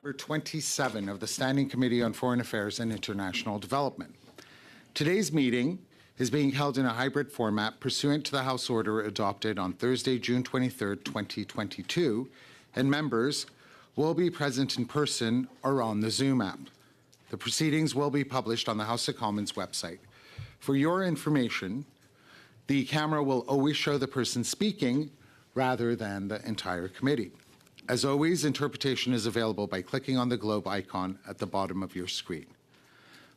Number 27 of the Standing Committee on Foreign Affairs and International Development. Today's meeting is being held in a hybrid format pursuant to the House Order adopted on Thursday, June 23, 2022, and members will be present in person or on the Zoom app. The proceedings will be published on the House of Commons website. For your information, the camera will always show the person speaking rather than the entire committee. As always, interpretation is available by clicking on the globe icon at the bottom of your screen.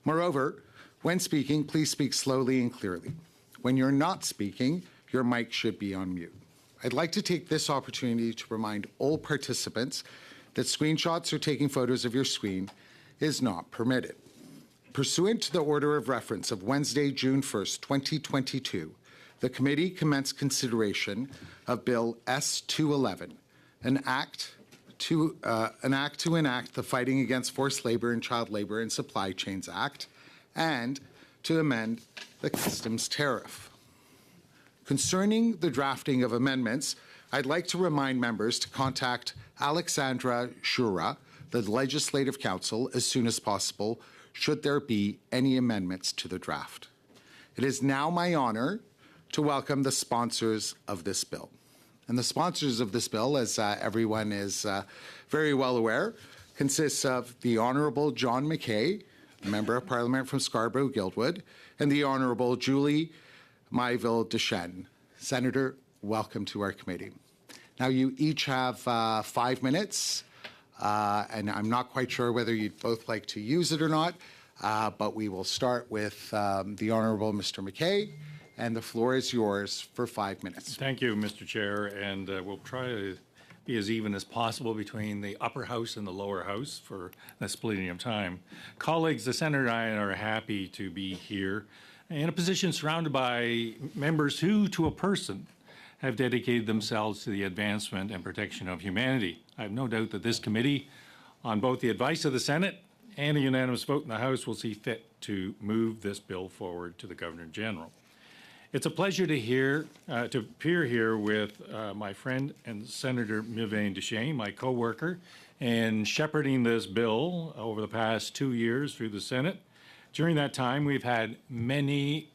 Moreover, when speaking, please speak slowly and clearly. When you're not speaking, your mic should be on mute. I'd like to take this opportunity to remind all participants that screenshots or taking photos of your screen is not permitted. Pursuant to the order of reference of Wednesday, June 1st, 2022, the committee commenced consideration of Bill S-211, an act to enact the Fighting Against Forced Labor and Child Labor in Supply Chains Act, and to amend the customs tariff. Concerning the drafting of amendments, I'd like to remind members to contact Alexandra Shura, the Legislative Counsel, as soon as possible, should there be any amendments to the draft. It is now my honor to welcome the sponsors of this bill. And the sponsors of this bill, as everyone is very well aware, consists of the Honourable John McKay, Member of Parliament from Scarborough-Guildwood, and the Honourable Julie Mayville-Deschênes. Senator, welcome to our committee. Now, you each have 5 minutes, and I'm not quite sure whether you'd both like to use it or not, but we will start with the Honourable Mr. McKay, and the floor is yours for 5 minutes. Thank you, Mr. Chair, and we'll try to be as even as possible between the upper house and the lower house for the splitting of time. Colleagues, the Senator and I are happy to be here in a position surrounded by members who, to a person, have dedicated themselves to the advancement and protection of humanity. I have no doubt that this committee, on both the advice of the Senate and a unanimous vote in the House, will see fit to move this bill forward to the Governor General. It's a pleasure to appear here with my friend and Senator Mayville-Deschênes, my co-worker, in shepherding this bill over the past 2 years through the Senate. During that time, we've had many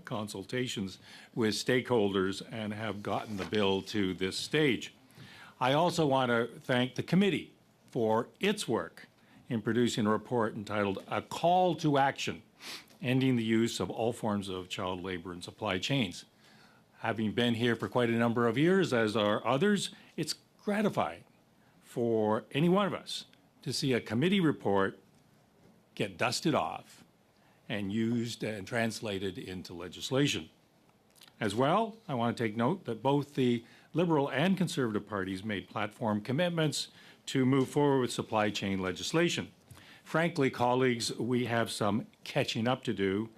consultations with stakeholders and have gotten the bill to this stage. I also want to thank the committee for its work in producing a report entitled A Call to Action, Ending the Use of All Forms of Child Labor in Supply Chains. Having been here for quite a number of years, as are others, it's gratifying for any one of us to see a committee report get dusted off and used and translated into legislation. As well, I want to take note that both the Liberal and Conservative parties made platform commitments to move forward with supply chain legislation. Frankly, colleagues, we have some catching up to do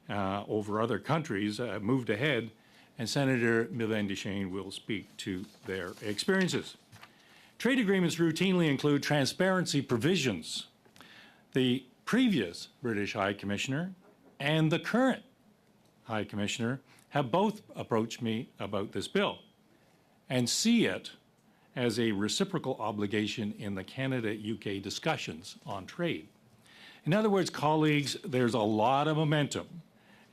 over other countries, moved ahead, and Senator Mayville-Deschênes will speak to their experiences. Trade agreements routinely include transparency provisions. The previous British High Commissioner and the current High Commissioner have both approached me about this bill and see it as a reciprocal obligation in the Canada-UK discussions on trade. In other words, colleagues, there's a lot of momentum,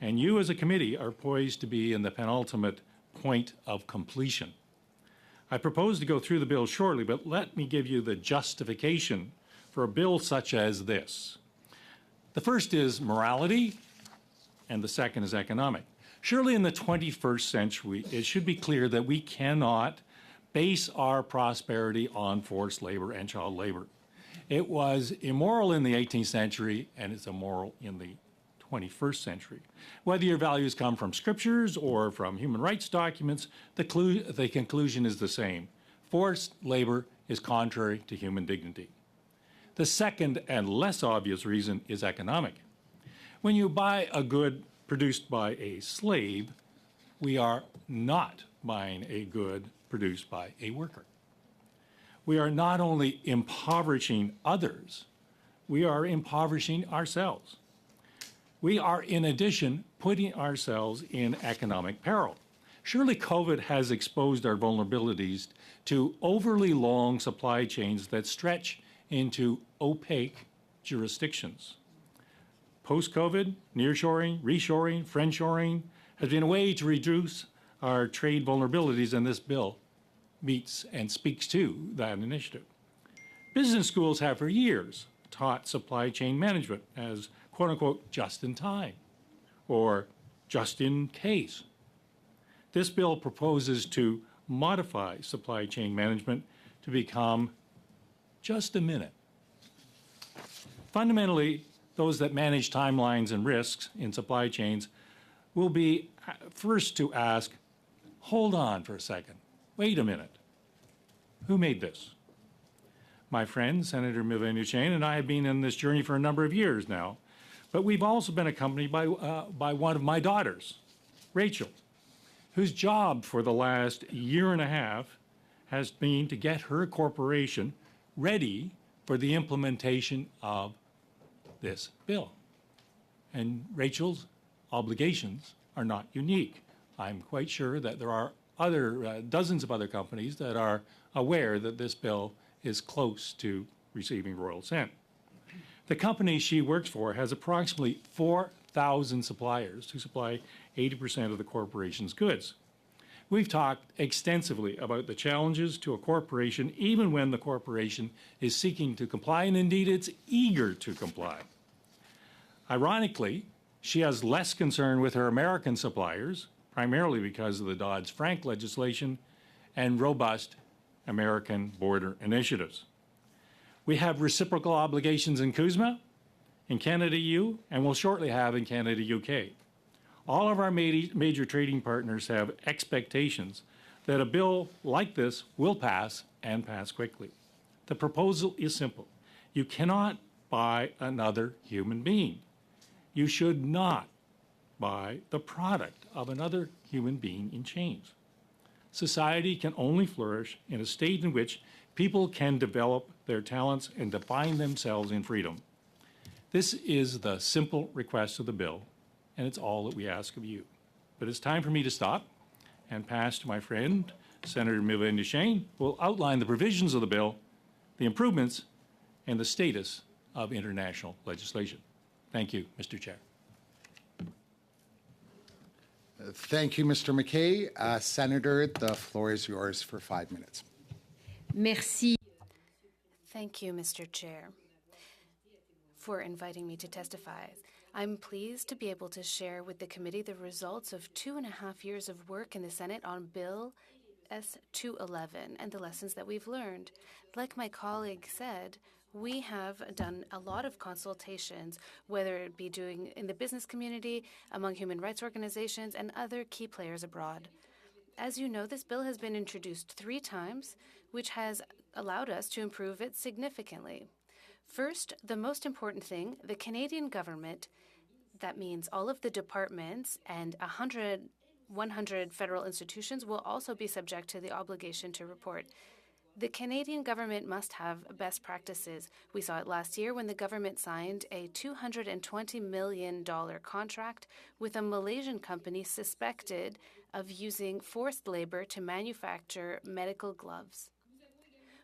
and you as a committee are poised to be in the penultimate point of completion. I propose to go through the bill shortly, but let me give you the justification for a bill such as this. The first is morality, and the second is economic. Surely in the 21st century, it should be clear that we cannot base our prosperity on forced labor and child labor. It was immoral in the 18th century, and it's immoral in the 21st century. Whether your values come from scriptures or from human rights documents, the conclusion is the same. Forced labor is contrary to human dignity. The second and less obvious reason is economic. When you buy a good produced by a slave, we are not buying a good produced by a worker. We are not only impoverishing others, we are impoverishing ourselves. We are, in addition, putting ourselves in economic peril. Surely COVID has exposed our vulnerabilities to overly long supply chains that stretch into opaque jurisdictions. Post-COVID, nearshoring, reshoring, friendshoring has been a way to reduce our trade vulnerabilities, and this bill meets and speaks to that initiative. Business schools have for years taught supply chain management as quote-unquote just in time or just in case. This bill proposes to modify supply chain management to become just a minute. Fundamentally, those that manage timelines and risks in supply chains will be first to ask, hold on for a second, wait a minute, who made this? My friend, Senator Mylvain-Duchesne, and I have been in this journey for a number of years now, but we've also been accompanied by one of my daughters, Rachel, whose job for the last year and a half has been to get her corporation ready for the implementation of this bill. And Rachel's obligations are not unique. I'm quite sure that there are dozens of other companies that are aware that this bill is close to receiving royal assent. The company she works for has approximately 4,000 suppliers who supply 80% of the corporation's goods. We've talked extensively about the challenges to a corporation even when the corporation is seeking to comply, and indeed it's eager to comply. Ironically, she has less concern with her American suppliers, primarily because of the Dodd-Frank legislation and robust American border initiatives. We have reciprocal obligations in CUSMA, in Canada-EU, and will shortly have in Canada-UK. All of our major trading partners have expectations that a bill like this will pass and pass quickly. The proposal is simple. You cannot buy another human being. You should not buy the product of another human being in chains. Society can only flourish in a state in which people can develop their talents and define themselves in freedom. This is the simple request of the bill, and it's all that we ask of you. But it's time for me to stop and pass to my friend, Senator Mylvain-Duchesne, who will outline the provisions of the bill, the improvements, and the status of international legislation. Thank you, Mr. Chair. Thank you, Mr. McKay. Senator, the floor is yours for 5 minutes. Merci. Thank you, Mr. Chair, for inviting me to testify. I'm pleased to be able to share with the committee the results of 2.5 years of work in the Senate on Bill S-211 and the lessons that we've learned. Like my colleague said, we have done a lot of consultations, whether it be doing in the business community, among human rights organizations, and other key players abroad. As you know, this bill has been introduced 3 times, which has allowed us to improve it significantly. First, the most important thing, the Canadian government, that means all of the departments and 100 federal institutions, will also be subject to the obligation to report. The Canadian government must have best practices. We saw it last year when the government signed a $220 million contract with a Malaysian company suspected of using forced labor to manufacture medical gloves.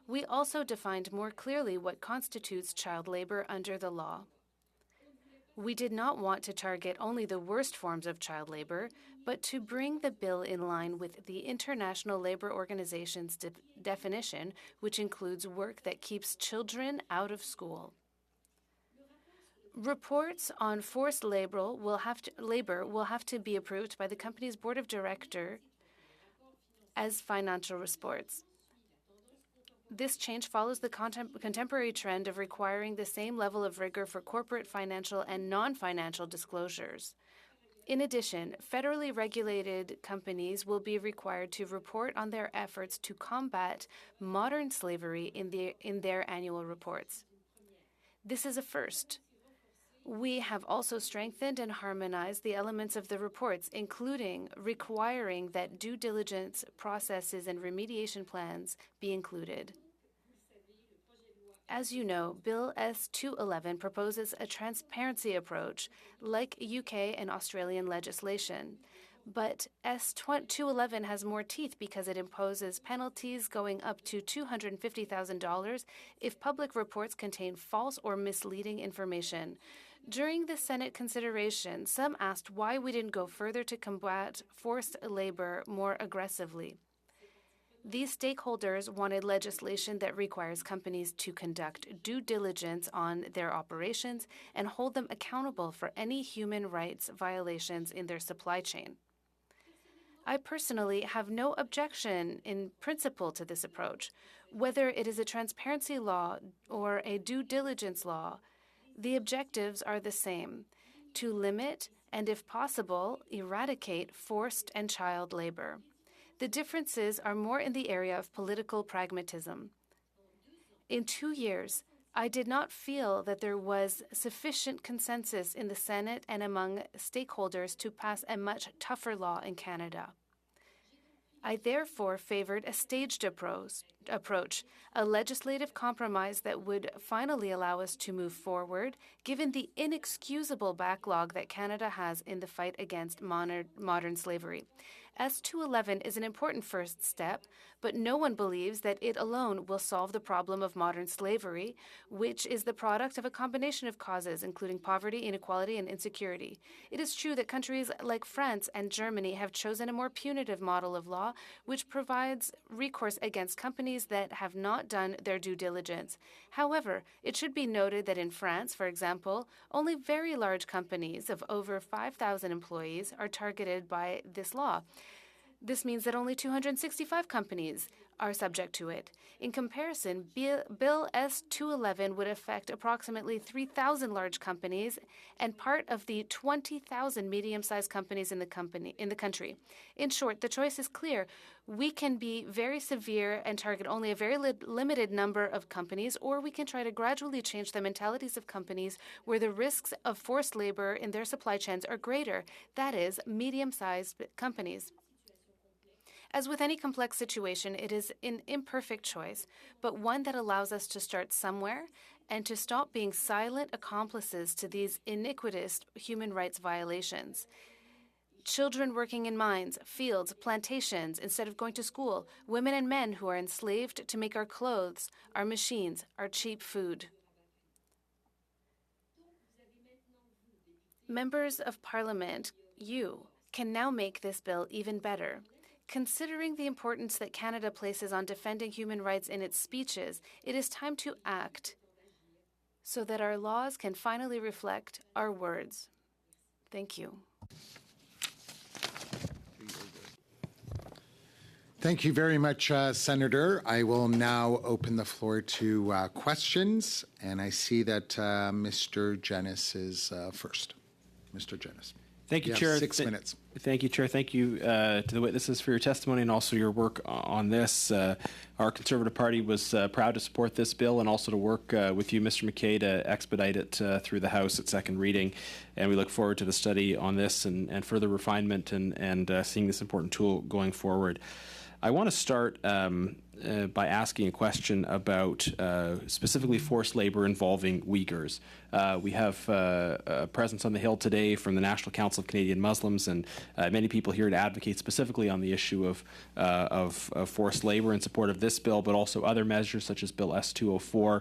We also defined more clearly what constitutes child labor under the law. We did not want to target only the worst forms of child labor, but to bring the bill in line with the International Labor Organization's definition, which includes work that keeps children out of school. Reports on forced labor will have to be approved by the company's board of directors as financial reports. This change follows the contemporary trend of requiring the same level of rigor for corporate, financial, and non-financial disclosures. In addition, federally regulated companies will be required to report on their efforts to combat modern slavery in their annual reports. This is a first. We have also strengthened and harmonized the elements of the reports, including requiring that due diligence processes and remediation plans be included. As you know, Bill S-211 proposes a transparency approach like UK and Australian legislation. But S211 has more teeth because it imposes penalties going up to $250,000 if public reports contain false or misleading information. During the Senate consideration, some asked why we didn't go further to combat forced labor more aggressively. These stakeholders wanted legislation that requires companies to conduct due diligence on their operations and hold them accountable for any human rights violations in their supply chain. I personally have no objection in principle to this approach. Whether it is a transparency law or a due diligence law, the objectives are the same: to limit and, if possible, eradicate forced and child labor. The differences are more in the area of political pragmatism. In 2 years, I did not feel that there was sufficient consensus in the Senate and among stakeholders to pass a much tougher law in Canada. I therefore favored a staged approach, a legislative compromise that would finally allow us to move forward, given the inexcusable backlog that Canada has in the fight against modern slavery. S211 is an important first step, but no one believes that it alone will solve the problem of modern slavery, which is the product of a combination of causes, including poverty, inequality, and insecurity. It is true that countries like France and Germany have chosen a more punitive model of law, which provides recourse against companies that have not done their due diligence. However, it should be noted that in France, for example, only very large companies of over 5,000 employees are targeted by this law. This means that only 265 companies are subject to it. In comparison, Bill S211 would affect approximately 3,000 large companies and part of the 20,000 medium-sized companies in the country. In short, the choice is clear. We can be very severe and target only a very limited number of companies, or we can try to gradually change the mentalities of companies where the risks of forced labor in their supply chains are greater, that is, medium-sized companies. As with any complex situation, it is an imperfect choice, but one that allows us to start somewhere and to stop being silent accomplices to these iniquitous human rights violations. Children working in mines, fields, plantations instead of going to school, women and men who are enslaved to make our clothes, our machines, our cheap food. Members of Parliament, you can now make this bill even better. Considering the importance that Canada places on defending human rights in its speeches, it is time to act so that our laws can finally reflect our words. Thank you. Thank you very much, Senator. I will now open the floor to questions, and I see that Mr. Jennis is first. Mr. Jennis. Thank you, have Chair. 6 minutes. Thank you, Chair. Thank you to the witnesses for your testimony and also your work on this. Our Conservative Party was proud to support this bill and also to work with you, Mr. McKay, to expedite it through the House at second reading. And we look forward to the study on this and further refinement and seeing this important tool going forward. I want to start by asking a question about specifically forced labor involving Uyghurs. We have a presence on the Hill today from the National Council of Canadian Muslims, and many people here to advocate specifically on the issue of forced labor in support of this bill, but also other measures such as Bill S204.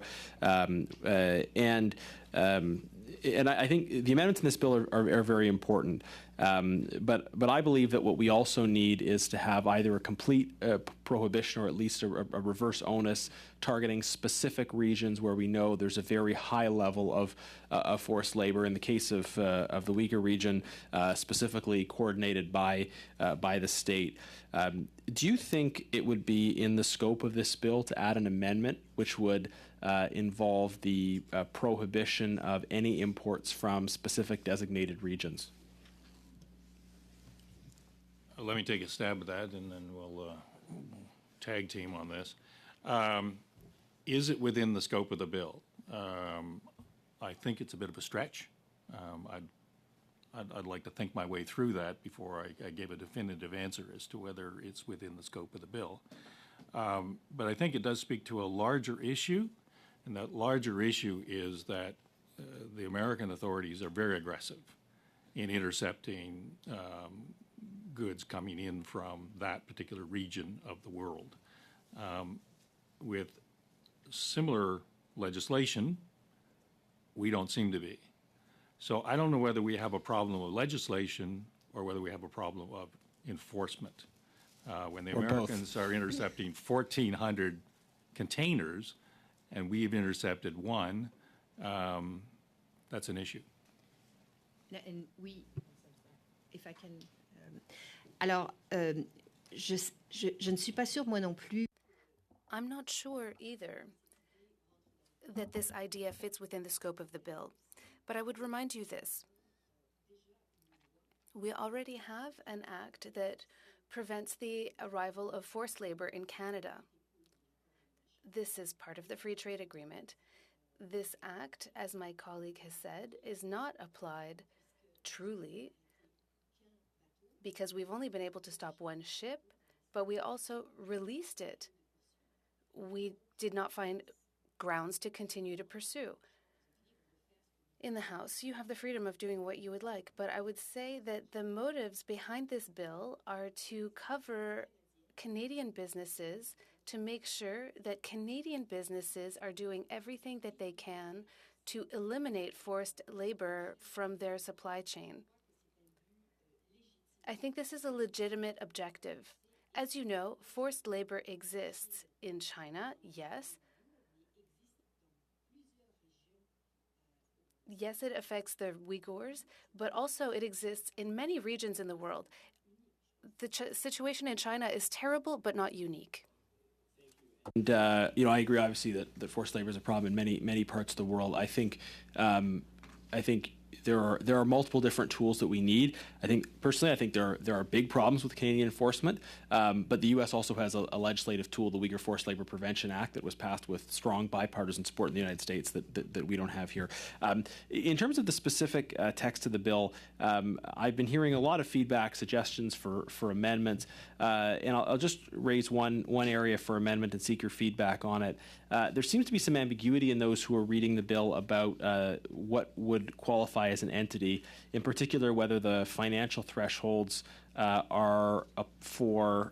And I think the amendments in this bill are very important. But I believe that what we also need is to have either a complete prohibition or at least a reverse onus targeting specific regions where we know there's a very high level of forced labor. In the case of the Uyghur region, specifically coordinated by the state. Do you think it would be in the scope of this bill to add an amendment which would involve the prohibition of any imports from specific designated regions? Let me take a stab at that, and then we'll tag team on this. Is it within the scope of the bill? I think it's a bit of a stretch. I'd like to think my way through that before I give a definitive answer as to whether it's within the scope of the bill. But I think it does speak to a larger issue, and that larger issue is that the American authorities are very aggressive in intercepting goods coming in from that particular region of the world. With similar legislation, we don't seem to be. So I don't know whether we have a problem with legislation or whether we have a problem of enforcement. When the Or both. Americans are intercepting 1,400 containers and we've intercepted one, that's an issue. And we, if I can. Alors, je ne suis pas sûre, moi non plus. I'm not sure either that this idea fits within the scope of the bill, but I would remind you this. We already have an act that prevents the arrival of forced labor in Canada. This is part of the free trade agreement. This act, as my colleague has said, is not applied truly because we've only been able to stop one ship, but we also released it. We did not find grounds to continue to pursue. In the House, you have the freedom of doing what you would like, but I would say that the motives behind this bill are to cover Canadian businesses, to make sure that Canadian businesses are doing everything that they can to eliminate forced labor from their supply chain. I think this is a legitimate objective. As you know, forced labor exists in China, yes. Yes, it affects the Uyghurs, but also it exists in many regions in the world. The situation in China is terrible, but not unique. And I agree. Obviously, that forced labor is a problem in many parts of the world. I think there are multiple different tools that we need. I think there are big problems with Canadian enforcement, but the U.S. also has a legislative tool, the Uyghur Forced Labor Prevention Act, that was passed with strong bipartisan support in the United States that we don't have here. In terms of the specific text of the bill, I've been hearing a lot of feedback, suggestions for amendments, and I'll just raise one area for amendment and seek your feedback on it. There seems to be some ambiguity in those who are reading the bill about what would qualify as an entity, in particular whether the financial thresholds are for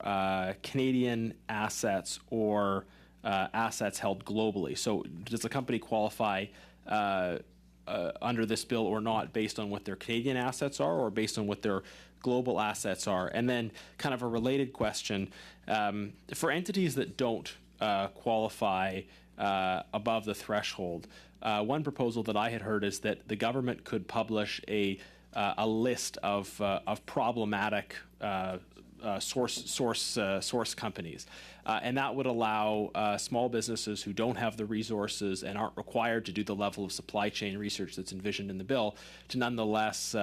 Canadian assets or assets held globally. So does the company qualify under this bill or not based on what their Canadian assets are or based on what their global assets are? And then kind of a related question, for entities that don't qualify above the threshold, one proposal that I had heard is that the government could publish a list of problematic source companies, and that would allow small businesses who don't have the resources and aren't required to do the level of supply chain research that's envisioned in the bill to nonetheless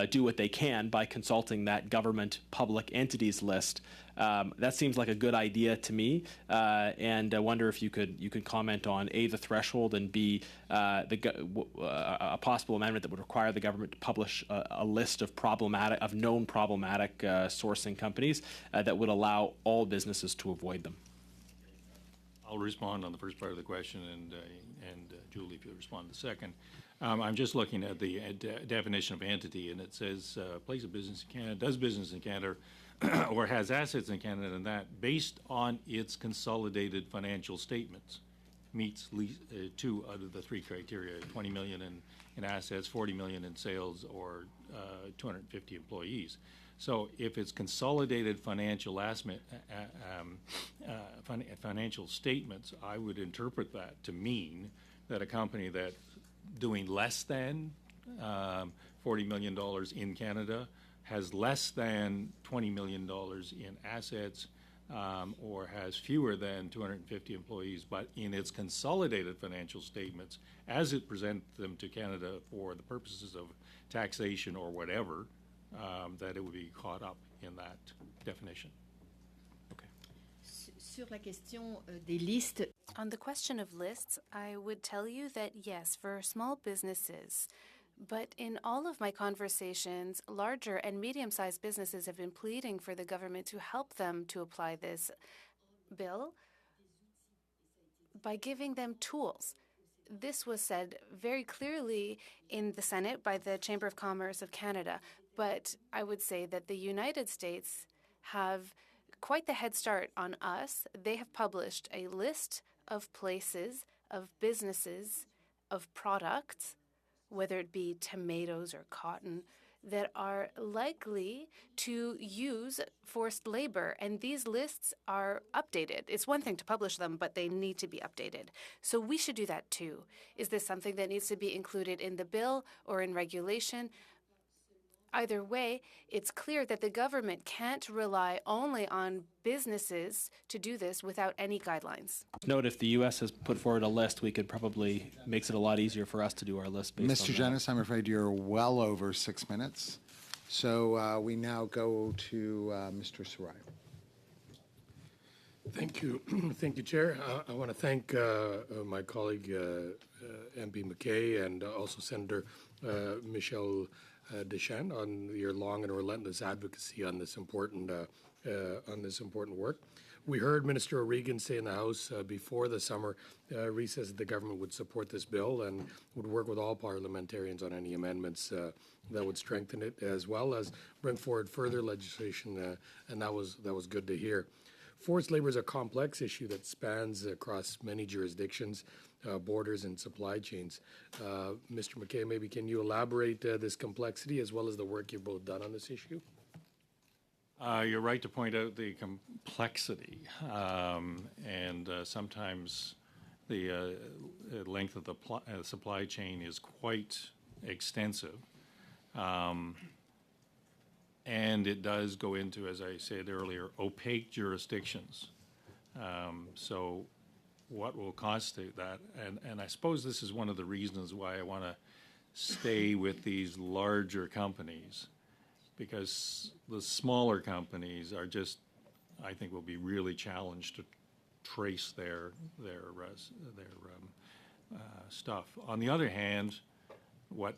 do what they can by consulting that government public entities list. That seems like a good idea to me, and I wonder if you could comment on A, the threshold, and B, a possible amendment that would require the government to publish a list of known problematic sourcing companies that would allow all businesses to avoid them. I'll respond on the first part of the question, and Julie, if you'll respond to the second. I'm just looking at the definition of entity, and it says plays a business in Canada, does business in Canada, or has assets in Canada, and that based on its consolidated financial statements meets two out of the three criteria: 20 million in assets, 40 million in sales, or 250 employees. So if it's consolidated financial financial statements, I would interpret that to mean that a company that's doing less than $40 million in Canada has less than $20 million in assets, or has fewer than 250 employees, but in its consolidated financial statements, as it presents them to Canada for the purposes of taxation or whatever, that it would be caught up in that definition. Okay. Sur la question des listes. On the question of lists, I would tell you that yes, for small businesses, but in all of my conversations, larger and medium-sized businesses have been pleading for the government to help them to apply this bill by giving them tools. This was said very clearly in the Senate by the Chamber of Commerce of Canada. But I would say that the United States have quite the head start on us. They have published a list of places, of businesses, of products, whether it be tomatoes or cotton, that are likely to use forced labor. And these lists are updated. It's one thing to publish them, but they need to be updated. So we should do that too. Is this something that needs to be included in the bill or in regulation? Either way, it's clear that the government can't rely only on businesses to do this without any guidelines. Note, if the U.S. has put forward a list, we could probably makes it a lot easier for us to do our list based Mr. on Genis, I'm afraid you're well over 6 minutes. So we now go to Mr. Sarai. Thank you. Thank you, Chair. I want to thank my colleague, MP McKay, and also Senator Michel Deschamps on your long and relentless advocacy on this important work. We heard Minister O'Regan say in the House before the summer recess that the government would support this bill and would work with all parliamentarians on any amendments that would strengthen it, as well as bring forward further legislation, and that was good to hear. Forced labor is a complex issue that spans across many jurisdictions, borders, and supply chains. Mr. McKay, maybe can you elaborate this complexity as well as the work you've both done on this issue? You're right to point out the complexity, and sometimes the length of the supply chain is quite extensive. And it does go into, as I said earlier, opaque jurisdictions. So what will constitute that? And I suppose this is one of the reasons why I want to stay with these larger companies, because the smaller companies are just, I think, will be really challenged to trace their stuff. On the other hand, what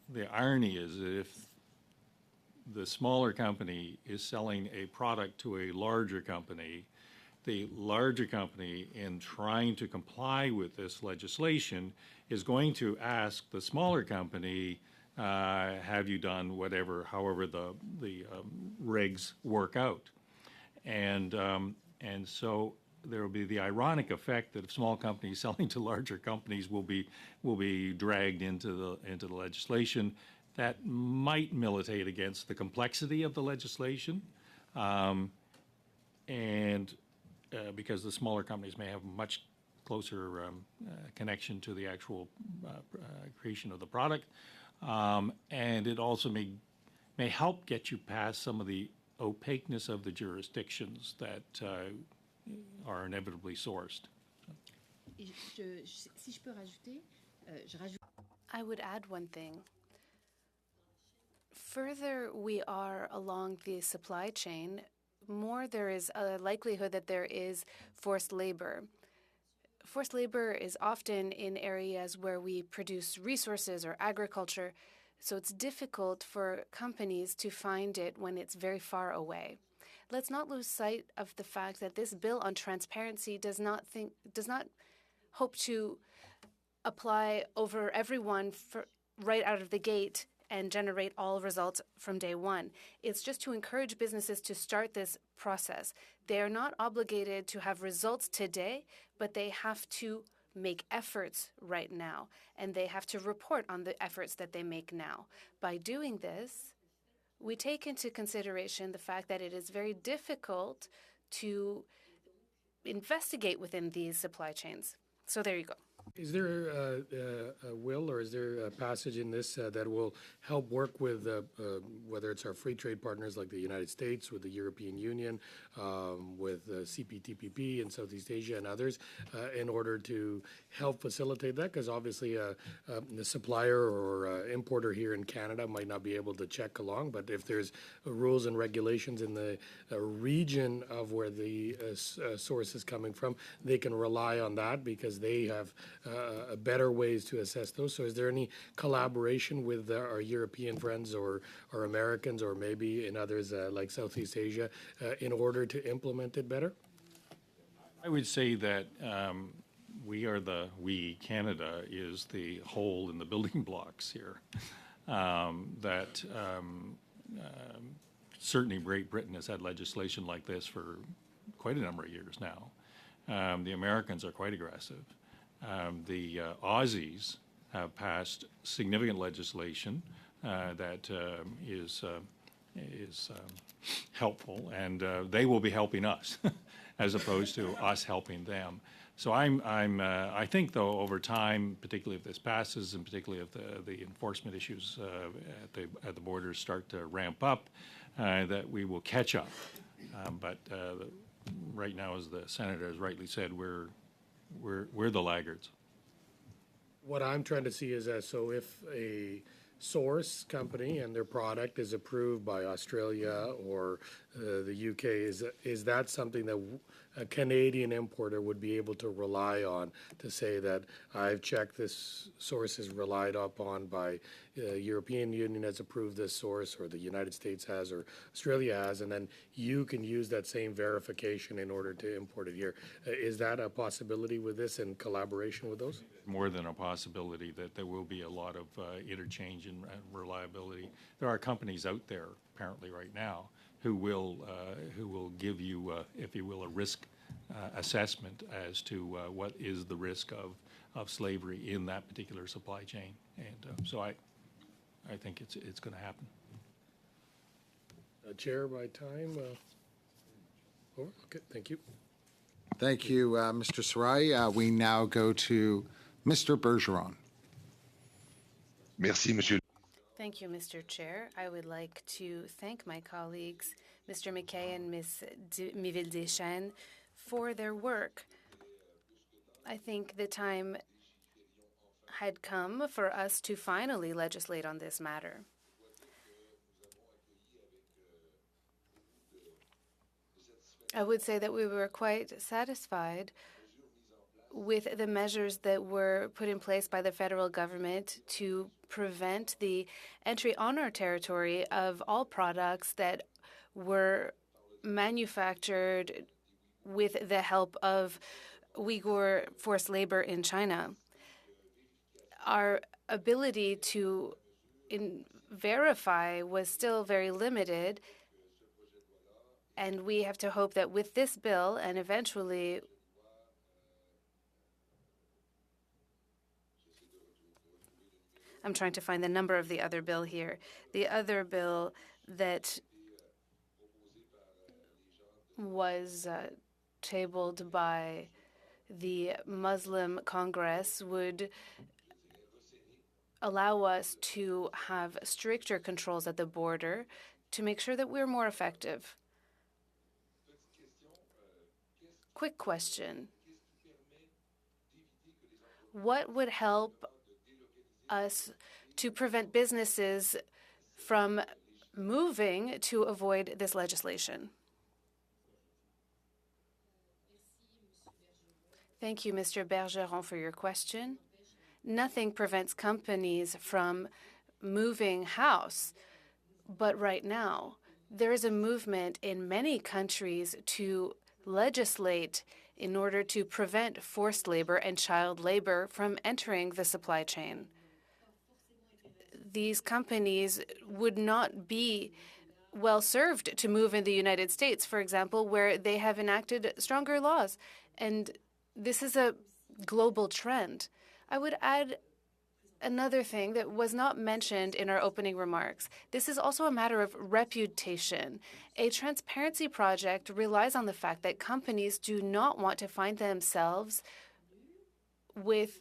the irony is that if the smaller company is selling a product to a larger company, the larger company, in trying to comply with this legislation, is going to ask the smaller company, have you done whatever, however the regs work out. And so there will be the ironic effect that if small companies selling to larger companies will be dragged into the legislation. That might militate against the complexity of the legislation, and because the smaller companies may have much closer connection to the actual creation of the product, and it also may help get you past some of the opaqueness of the jurisdictions that are inevitably sourced. I would add one thing. Further we are along the supply chain, more there is a likelihood that there is forced labor. Forced labor is often in areas where we produce resources or agriculture, so it's difficult for companies to find it when it's very far away. Let's not lose sight of the fact that this bill on transparency does not hope to apply over everyone right out of the gate and generate all results from day one. It's just to encourage businesses to start this process. They are not obligated to have results today, but they have to make efforts right now, and they have to report on the efforts that they make now. By doing this, we take into consideration the fact that it is very difficult to investigate within these supply chains. So there you go. Is there a will, or is there a passage in this that will help work with whether it's our free trade partners like the United States, with the European Union, with CPTPP in Southeast Asia and others, in order to help facilitate that? Because obviously the supplier or importer here in Canada might not be able to check along, but if there's rules and regulations in the region of where the source is coming from, they can rely on that because they have better ways to assess those. So is there any collaboration with our European friends or Americans, or maybe in others like Southeast Asia, in order to implement it better? I would say that Canada is the hole in the building blocks here. That certainly Great Britain has had legislation like this for quite a number of years now. The Americans are quite aggressive. The Aussies have passed significant legislation that is helpful, and they will be helping us as opposed to us helping them. So I think, though, over time, particularly if this passes, and particularly if the enforcement issues at the borders start to ramp up, that we will catch up. But right now, as the senator has rightly said, we're the laggards. What I'm trying to see is that, so if a source company and their product is approved by Australia or the UK, is that something that a Canadian importer would be able to rely on to say that I've checked this source is relied upon by European Union has approved this source, or the United States has, or Australia has, and then you can use that same verification in order to import it here? Is that a possibility with this in collaboration with those? More than a possibility that there will be a lot of interchange and reliability. There are companies out there apparently right now who will give you, if you will, a risk assessment as to what is the risk of slavery in that particular supply chain, and so I think it's going to happen. Chair, by time. Over. Okay, thank you. Thank you, Mr. Sarai. We now go to Mr. Bergeron. Merci, Monsieur. Thank you, Mr. Chair. I would like to thank my colleagues, Mr. McKay and Ms. Miville-Deschênes, for their work. I think the time had come for us to finally legislate on this matter. I would say that we were quite satisfied with the measures that were put in place by the federal government to prevent the entry on our territory of all products that were manufactured with the help of Uyghur forced labor in China. Our ability to verify was still very limited, and we have to hope that with this bill and eventually I'm trying to find the number of the other bill here. The other bill that was tabled by the Muslim Congress would allow us to have stricter controls at the border to make sure that we're more effective. Quick question. What would help us to prevent businesses from moving to avoid this legislation? Thank you, Mr. Bergeron, for your question. Nothing prevents companies from moving house, but right now there is a movement in many countries to legislate in order to prevent forced labor and child labor from entering the supply chain. These companies would not be well served to move in the United States, for example, where they have enacted stronger laws. And this is a global trend. I would add another thing that was not mentioned in our opening remarks. This is also a matter of reputation. A transparency project relies on the fact that companies do not want to find themselves with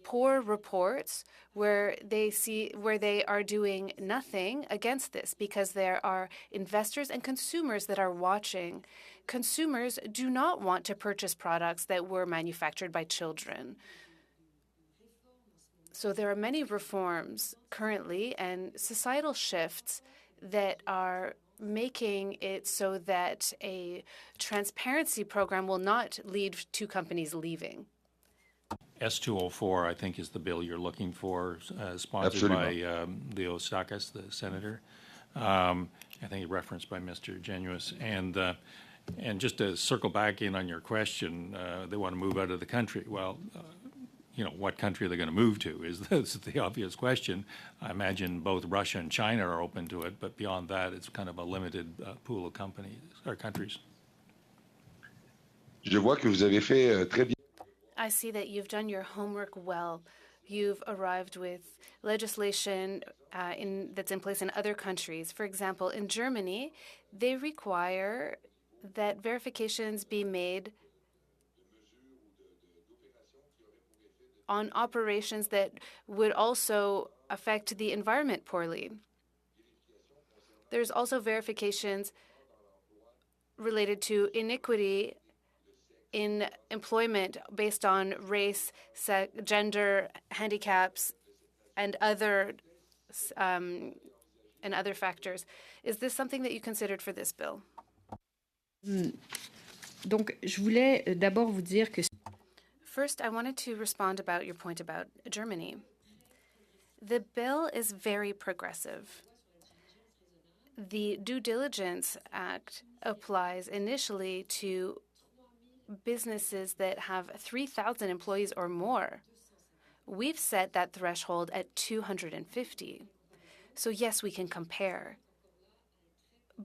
poor reports where they are doing nothing against this, because there are investors and consumers that are watching. Consumers do not want to purchase products that were manufactured by children. So there are many reforms currently and societal shifts that are making it so that a transparency program will not lead to companies leaving. S-204, I think, is the bill you're looking for, sponsored by Leo Stakas, the senator. I think referenced by Mr. Genuis. And just to circle back in on your question, they want to move out of the country. Well, what country they're going to move to is the obvious question. I imagine both Russia and China are open to it, but beyond that, it's kind of a limited pool of companies or countries. Je vois que vous avez fait très bien. I see that you've done your homework well. You've arrived with legislation that's in place in other countries. For example, in Germany, they require that verifications be made on operations that would also affect the environment poorly. There's also verifications related to iniquity in employment based on race, gender, handicaps, and other factors. Is this something that you considered for this bill? Donc, je voulais d'abord vous dire que First, I wanted to respond about your point about Germany. The bill is very progressive. The Due Diligence Act applies initially to businesses that have 3,000 employees or more. We've set that threshold at 250. So yes, we can compare.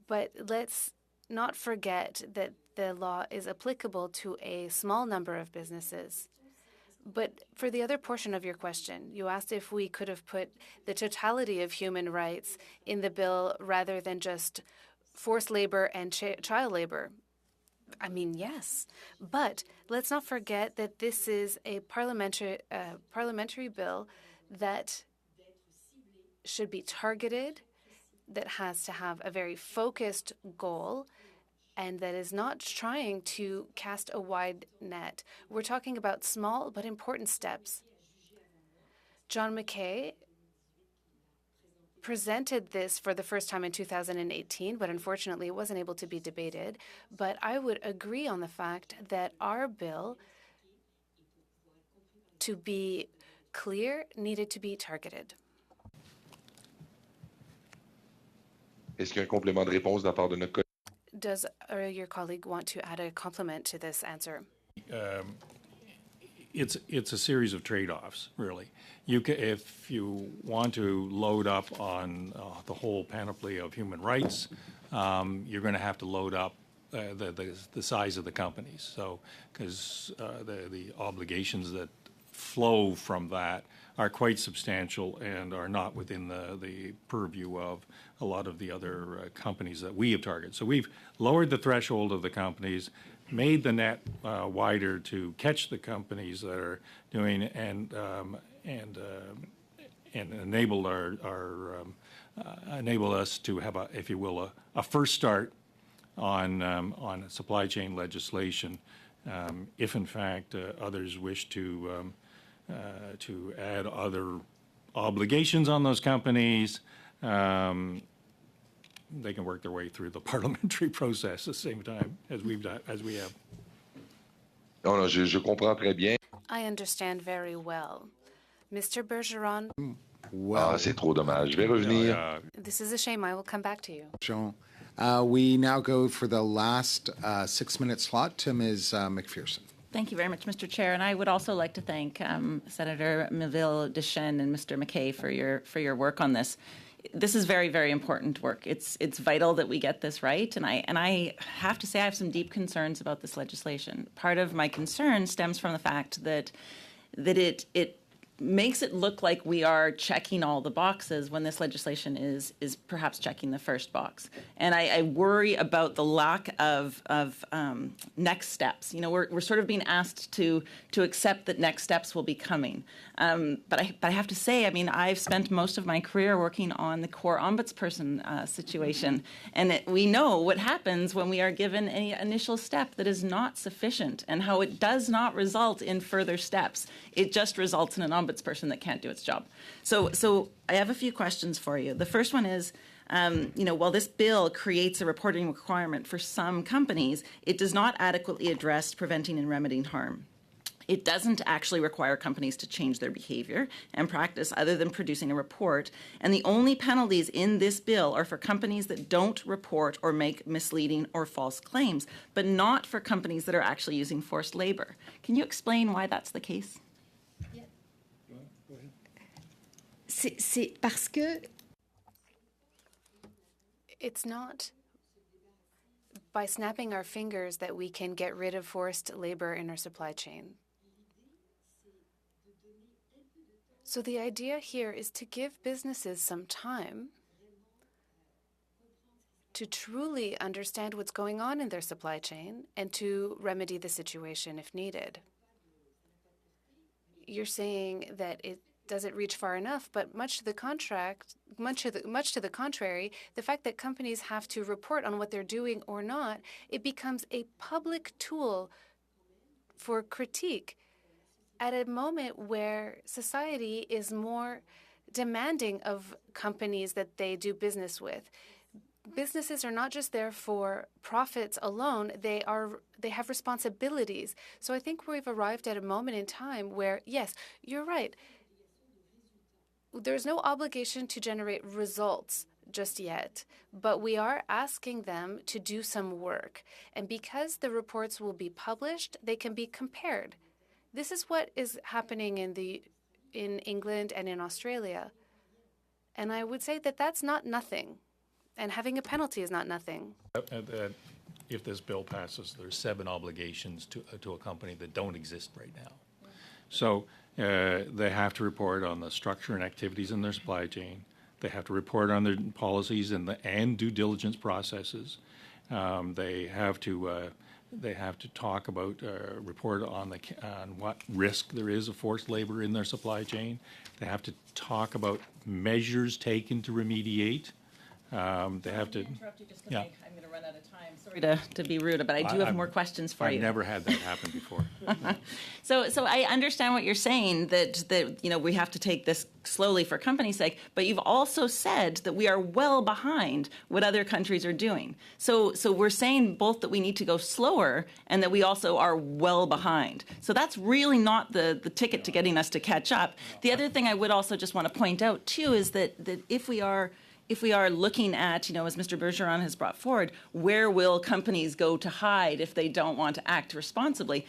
But let's not forget that the law is applicable to a small number of businesses. But for the other portion of your question, you asked if we could have put the totality of human rights in the bill rather than just forced labor and child labor. I mean, yes. But let's not forget that this is a parliamentary bill that should be targeted, that has to have a very focused goal, and that is not trying to cast a wide net. We're talking about small but important steps. John McKay presented this for the first time in 2018, but unfortunately it wasn't able to be debated. But I would agree on the fact that our bill, to be clear, needed to be targeted. Est-ce qu'il y a un complément de réponse de la part de notre collègue? Does your colleague want to add a complement to this answer? It's a series of trade-offs, really. If you want to load up on the whole panoply of human rights, you're going to have to load up the size of the companies. So, because the obligations that flow from that are quite substantial and are not within the purview of a lot of the other companies that we have targeted. So we've lowered the threshold of the companies, made the net wider to catch the companies that are doing and enabled enable us to have a, if you will, a first start on supply chain legislation. If in fact others wish to add other obligations on those companies, they can work their way through the parliamentary process at the same time as we have. Non, je comprends très bien. I understand very well. Mr. Bergeron, Ah, c'est trop dommage. Je vais revenir. this is a shame. I will come back to you. Jean. We now go for the last 6-minute slot to Ms. McPherson. Thank you very much, Mr. Chair. And I would also like to thank Senator Melville-Deschênes and Mr. McKay for your work on this. This is very, very important work. It's vital that we get this right. And I have to say I have some deep concerns about this legislation. Part of my concern stems from the fact that it makes it look like we are checking all the boxes when this legislation is perhaps checking the first box. And I worry about the lack of next steps. You know, we're sort of being asked to accept that next steps will be coming. But I have to say, I mean, I've spent most of my career working on the core ombudsperson situation. And we know what happens when we are given an initial step that is not sufficient and how it does not result in further steps. It just results in an ombudsperson that can't do its job. So I have a few questions for you. The first one is, while this bill creates a reporting requirement for some companies, it does not adequately address preventing and remedying harm. It doesn't actually require companies to change their behavior and practice other than producing a report. And the only penalties in this bill are for companies that don't report or make misleading or false claims, but not for companies that are actually using forced labor. Can you explain why that's the case? Yeah, c'est parce que It's not by snapping our fingers that we can get rid of forced labor in our supply chain. So the idea here is to give businesses some time to truly understand what's going on in their supply chain and to remedy the situation if needed. You're saying that it doesn't reach far enough, but much to the contrary, the fact that companies have to report on what they're doing or not, it becomes a public tool for critique at a moment where society is more demanding of companies that they do business with. Businesses are not just there for profits alone, they have responsibilities. So I think we've arrived at a moment in time where, yes, you're right. There's no obligation to generate results just yet, but we are asking them to do some work. And because the reports will be published, they can be compared. This is what is happening in England and in Australia. And I would say that that's not nothing. And having a penalty is not nothing. If this bill passes, there's 7 obligations to a company that don't exist right now. So they have to report on the structure and activities in their supply chain. They have to report on their policies and due diligence processes. They have to talk about report on what risk there is of forced labor in their supply chain. They have to talk about measures taken to remediate. They have to. Interrupt you just because Yeah. I'm going to run out of time. Sorry to be rude, but I do have more questions for you. I've never had that happen before. So I understand what you're saying, that we have to take this slowly for companies' sake, but you've also said that we are well behind what other countries are doing. So we're saying both that we need to go slower and that we also are well behind. So that's really not the ticket to getting us to catch up. The other thing I would also just want to point out too is that if we are looking at, as Mr. Bergeron has brought forward, where will companies go to hide if they don't want to act responsibly?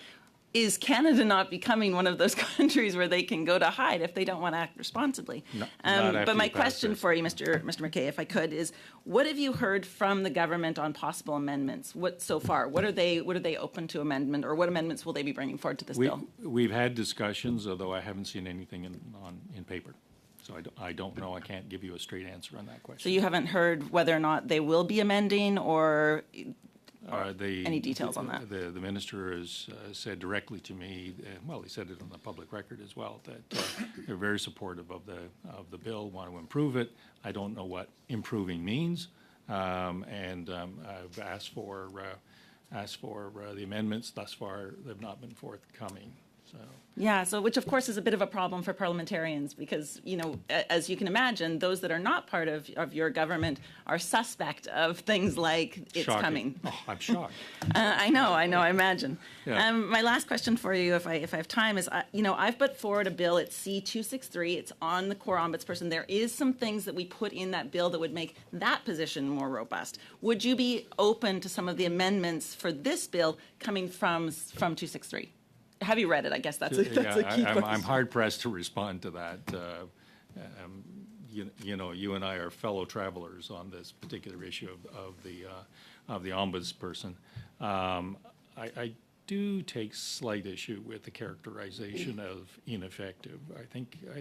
Is Canada not becoming one of those countries where they can go to hide if they don't want to act responsibly? No, not after but my you pass question this. for you, Mr. McKay, if I could, is what have you heard from the government on possible amendments? What so far? What are they open to amendment, or what amendments will they be bringing forward to this bill? We've had discussions, although I haven't seen anything in paper. So I don't know. I can't give you a straight answer on that So question. you haven't heard whether or not they will be amending, or any details on that? The minister has said directly to me, well, he said it on the public record as well, that they're very supportive of the bill, want to improve it. I don't know what improving means, and I've asked for the amendments. Thus far, they've not been forthcoming. So. Yeah, so which of course is a bit of a problem for parliamentarians because, as you can imagine, those that are not part of your government are suspect of things like it's Shocking. coming. Oh, I'm shocked. I know, I imagine. Yeah. My last question for you, if I have time, is, I've put forward a bill, it's C-263, it's on the core ombudsperson. There is some things that we put in that bill that would make that position more robust. Would you be open to some of the amendments for this bill coming from 263? Have you read it? I guess that's a key question. I'm hard pressed to respond to that. You and I are fellow travelers on this particular issue of the ombudsperson. I do take slight issue with the characterization of ineffective. I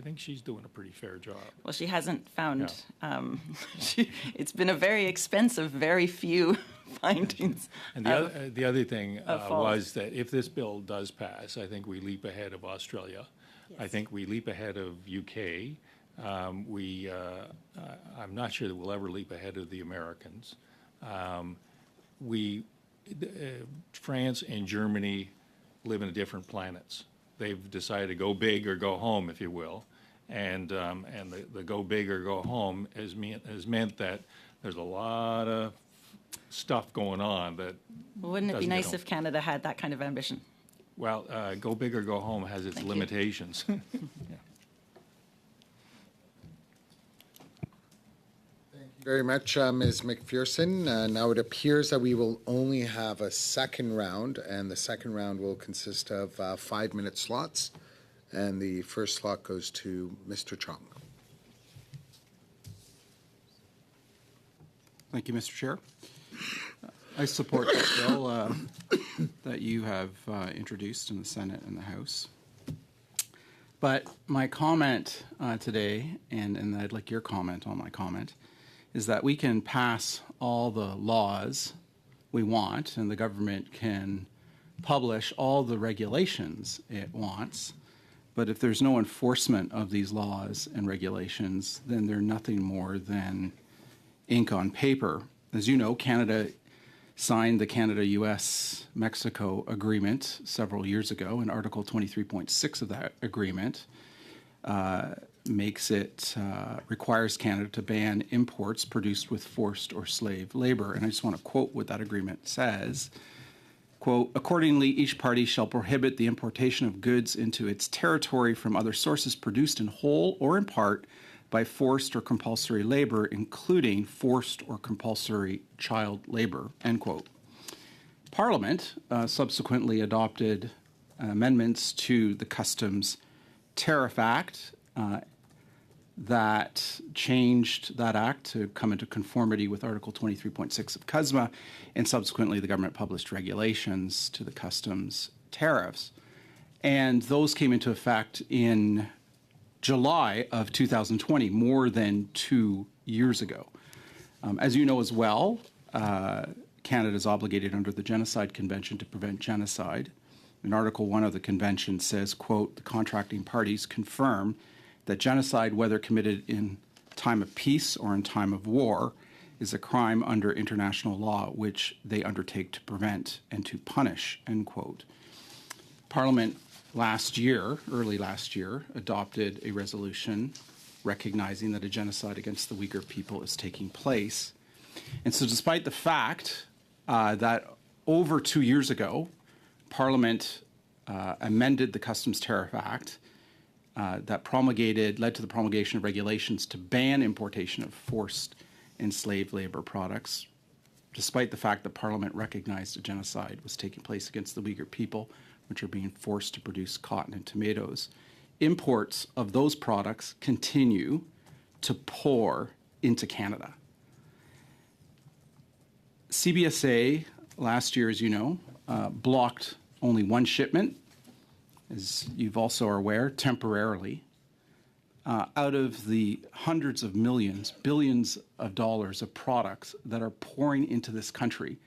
think she's doing a pretty fair job. Well, she hasn't found. It's been a very expensive, very few findings. And the other thing fault. was that if this bill does pass, I think we leap ahead of Australia. Yes. I think we leap ahead of UK. I'm not sure that we'll ever leap ahead of the Americans. France and Germany live in different planets. They've decided to go big or go home, if you will, and the go big or go home has meant that there's a lot of stuff going on that. Wouldn't it be doesn't get nice home. if Canada had that kind of ambition? Well, go big or go home has its Thank you. limitations. Yeah. Very much, Ms. McPherson. Now it appears that we will only have a second round, and the second round will consist of 5-minute slots, and the first slot goes to Mr. Chong. Thank you, Mr. Chair. I support this bill that you have introduced in the Senate and the House. But my comment today, and I'd like your comment on my comment, is that we can pass all the laws we want, and the government can publish all the regulations it wants, but if there's no enforcement of these laws and regulations, then they're nothing more than ink on paper. As you know, Canada signed the Canada-US-Mexico agreement several years ago, and Article 23.6 of that agreement requires Canada to ban imports produced with forced or slave labor. And I just want to quote what that agreement says. Quote, accordingly, each party shall prohibit the importation of goods into its territory from other sources produced in whole or in part by forced or compulsory labor, including forced or compulsory child labor, end quote. Parliament subsequently adopted amendments to the Customs Tariff Act that changed that act to come into conformity with Article 23.6 of CUSMA, and subsequently the government published regulations to the customs tariffs. And those came into effect in July of 2020, more than 2 years ago. As you know as well, Canada is obligated under the Genocide Convention to prevent genocide. In Article 1 of the Convention says, quote, the contracting parties confirm that genocide, whether committed in time of peace or in time of war, is a crime under international law which they undertake to prevent and to punish, end quote. Parliament early last year, adopted a resolution recognizing that a genocide against the Uyghur people is taking place. And so despite the fact that over 2 years ago, Parliament amended the Customs Tariff Act that led to the promulgation of regulations to ban importation of forced and slave labor products, despite the fact that Parliament recognized a genocide was taking place against the Uyghur people, which are being forced to produce cotton and tomatoes. Imports of those products continue to pour into Canada. CBSA last year, as you know, blocked only one shipment, as you've also are aware, temporarily, out of the hundreds of millions, billions of dollars of products that are pouring into this country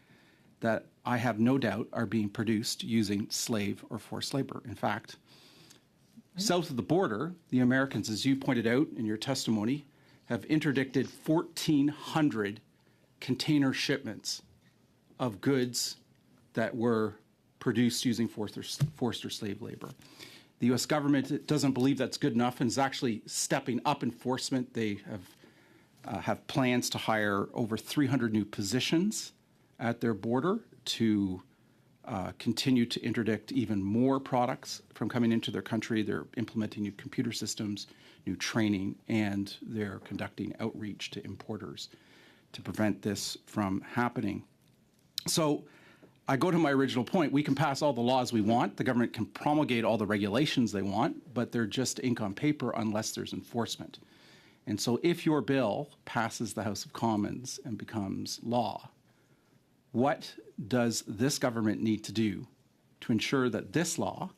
that I have no doubt are being produced using slave or forced labor. In fact, south of the border, the Americans, as you pointed out in your testimony, have interdicted 1,400 container shipments of goods that were produced using forced or slave labor. The U.S. government doesn't believe that's good enough and is actually stepping up enforcement. They have plans to hire over 300 new positions at their border to continue to interdict even more products from coming into their country. They're implementing new computer systems, new training, and they're conducting outreach to importers to prevent this from happening. So I go to my original point. We can pass all the laws we want. The government can promulgate all the regulations they want, but they're just ink on paper unless there's enforcement. And so if your bill passes the House of Commons and becomes law, what does this government need to do to ensure that this law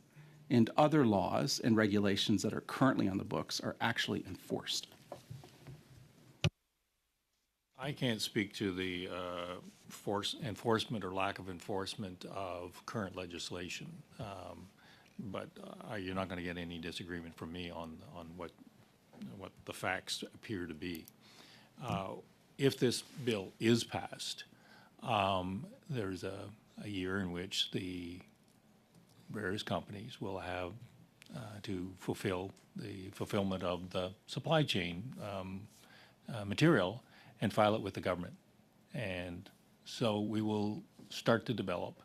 and other laws and regulations that are currently on the books are actually enforced? I can't speak to the enforcement or lack of enforcement of current legislation, but you're not going to get any disagreement from me on what the facts appear to be. If this bill is passed, there's a year in which the various companies will have to fulfill the fulfillment of the supply chain material and file it with the government. And so we will start to develop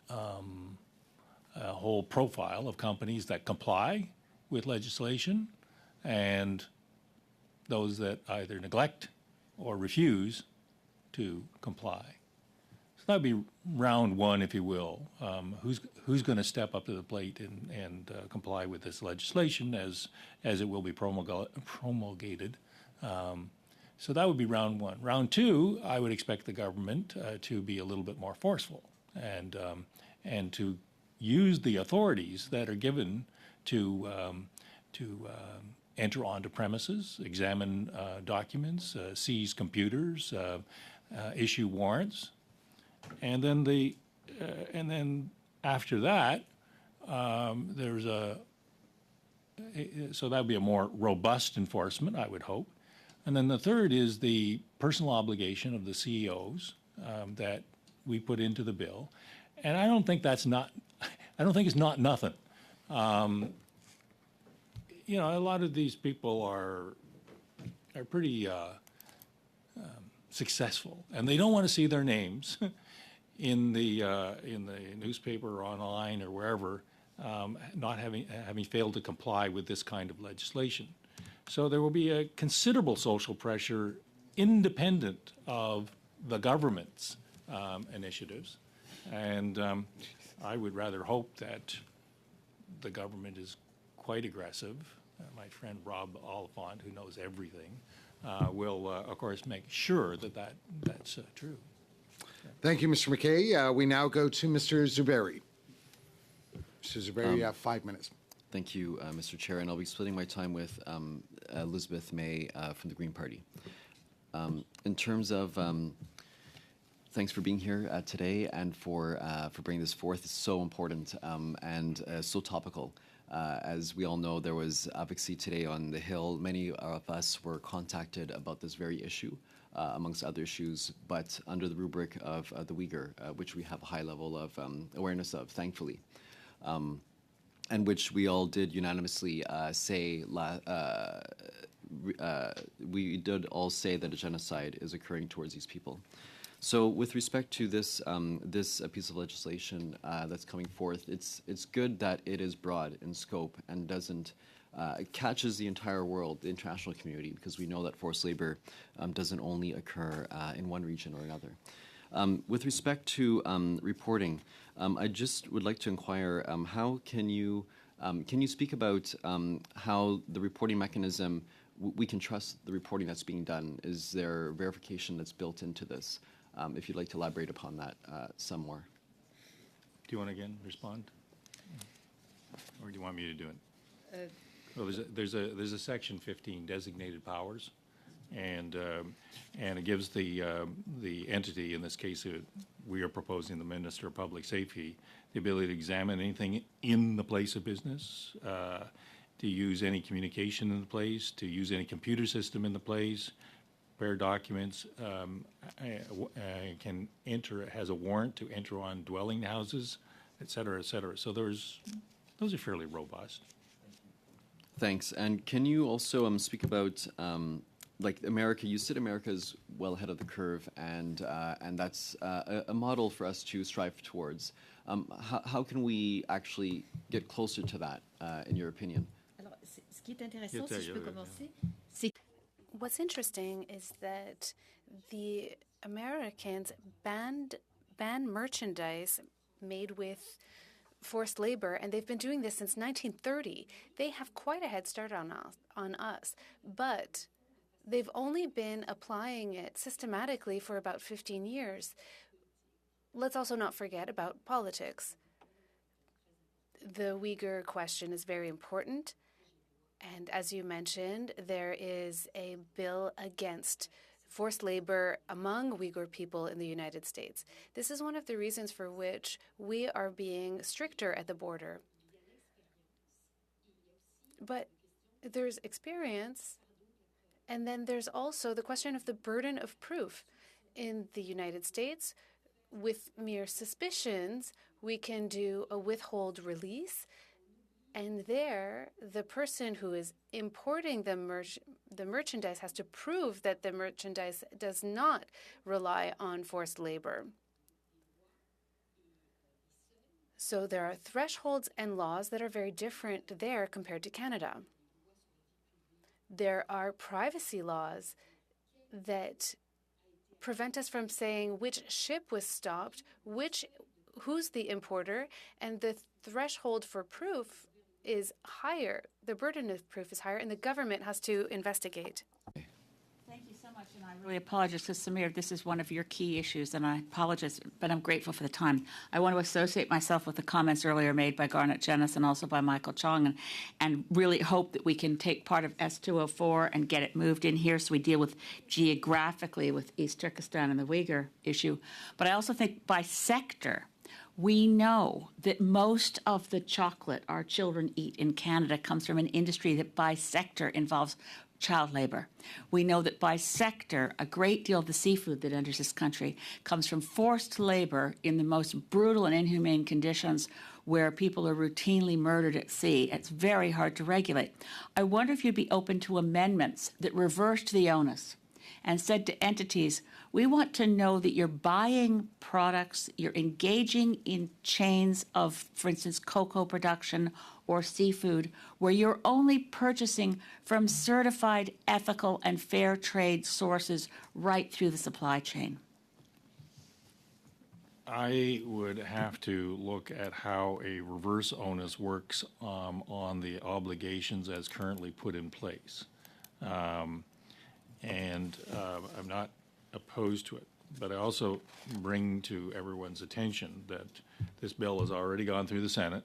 a whole profile of companies that comply with legislation and those that either neglect or refuse to comply. So that would be round one, if you will. Who's going to step up to the plate and comply with this legislation as it will be promulgated? So that would be round one. Round two, I would expect the government to be a little bit more forceful and to use the authorities that are given to enter onto premises, examine documents, seize computers, issue warrants, and then after that, there's so that would be a more robust enforcement, I would hope. And then the third is the personal obligation of the CEOs that we put into the bill, and I don't think it's not nothing. You know, a lot of these people are pretty successful, and they don't want to see their names in the newspaper or online or wherever, not having failed to comply with this kind of legislation. So there will be a considerable social pressure independent of the government's initiatives, and I would rather hope that the government is quite aggressive. My friend Rob Oliphant, who knows everything, will, of course, make sure that that's true. Thank you, Mr. McKay. We now go to Mr. Zuberi. Mr. Zuberi, you have 5 minutes. Thank you, Mr. Chair, and I'll be splitting my time with Elizabeth May from the Green Party. In terms of, thanks for being here today and for bringing this forth. It's so important and so topical. As we all know, there was advocacy today on the Hill. Many of us were contacted about this very issue, amongst other issues, but under the rubric of the Uyghur, which we have a high level of awareness of, thankfully. And which we all did unanimously say, we did all say that a genocide is occurring towards these people. So with respect to this this piece of legislation that's coming forth, it's good that it is broad in scope and doesn't it catches the entire world, the international community, because we know that forced labor doesn't only occur in one region or another. With respect to reporting, I just would like to inquire, how can you speak about how the reporting mechanism, we can trust the reporting that's being done? Is there verification that's built into this? If you'd like to elaborate upon that some more. Do you want to again respond, or do you want me to do it? Well, there's a section 15 designated powers, and it gives the entity, in this case we are proposing the Minister of Public Safety, the ability to examine anything in the place of business, to use any communication in the place, to use any computer system in the place, prepare documents, can enter, has a warrant to enter on dwelling houses, et cetera, et cetera. So those are fairly robust. Thanks. And can you also speak about like America? You said America is well ahead of the curve, and that's a model for us to strive towards. How can we actually get closer to that, in your opinion? Alors, ce qui est intéressant, si je peux commencer, What's interesting is that the Americans banned merchandise made with forced labor, and they've been doing this since 1930. They have quite a head start on us, but they've only been applying it systematically for about 15 years. Let's also not forget about politics. The Uyghur question is very important. And as you mentioned, there is a bill against forced labor among Uyghur people in the United States. This is one of the reasons for which we are being stricter at the border. But there's experience, and then there's also the question of the burden of proof. In the United States, with mere suspicions, we can do a withhold release. And there, the person who is importing the merchandise has to prove that the merchandise does not rely on forced labor. So there are thresholds and laws that are very different there compared to Canada. There are privacy laws that prevent us from saying which ship was stopped, who's the importer, and the threshold for proof is higher. The burden of proof is higher, and the government has to investigate. Thank you so much. much, and I really apologize to Samir. This is one of your key issues, and I apologize, but I'm grateful for the time. I want to associate myself with the comments earlier made by Garnet Jennis and also by Michael Chong, and really hope that we can take part of S204 and get it moved in here so we deal with geographically with East Turkestan and the Uyghur issue. But I also think by sector, we know that most of the chocolate our children eat in Canada comes from an industry that by sector involves child labor. We know that by sector, a great deal of the seafood that enters this country comes from forced labor in the most brutal and inhumane conditions where people are routinely murdered at sea. It's very hard to regulate. I wonder if you'd be open to amendments that reversed the onus and said to entities, we want to know that you're buying products, you're engaging in chains of, for instance, cocoa production or seafood, where you're only purchasing from certified ethical and fair trade sources right through the supply chain. I would have to look at how a reverse onus works on the obligations as currently put in place. I'm not opposed to it, but I also bring to everyone's attention that this bill has already gone through the Senate.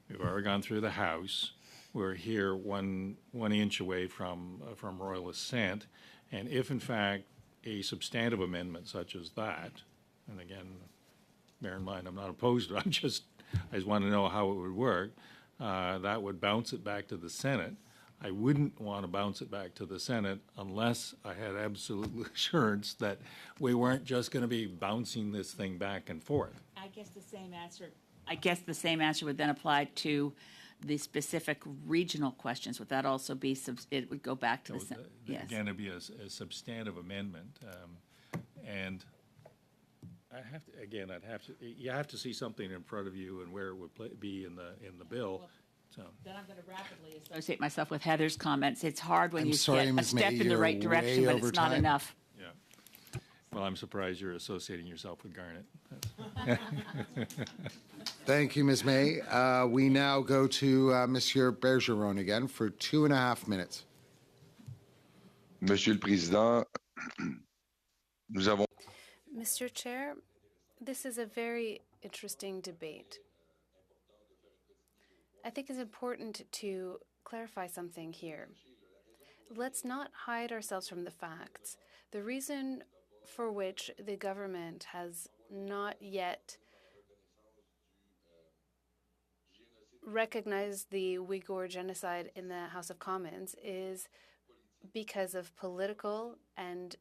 We've already gone through the House. We're here one inch away from royal assent, and if in fact a substantive amendment such as that, and again, bear in mind I'm not opposed to it. I just want to know how it would work. That would bounce it back to the Senate. I wouldn't want to bounce it back to the Senate unless I had absolute assurance that we weren't just going to be bouncing this thing back and forth. I guess the same answer would then apply to the specific regional questions. Would that also be, it would go back to the Senate? Yes. Again, it'd be a substantive amendment. And you have to see something in front of you and where it would be in the bill. Well, so. Then I'm going to rapidly associate myself with Heather's comments. It's hard when get a Ms. step May, in the right you're direction, way but over it's not time. enough. Yeah. Well, I'm surprised you're associating yourself with Garnet. Thank you, Ms. May. We now go to Monsieur Bergeron again for 2.5 minutes. Monsieur le Président, nous avons... Mr. Chair, this is a very interesting debate. I think it's important to clarify something here. Let's not hide ourselves from the facts. The reason for which the government has not yet recognized the Uyghur genocide in the House of Commons is because of political and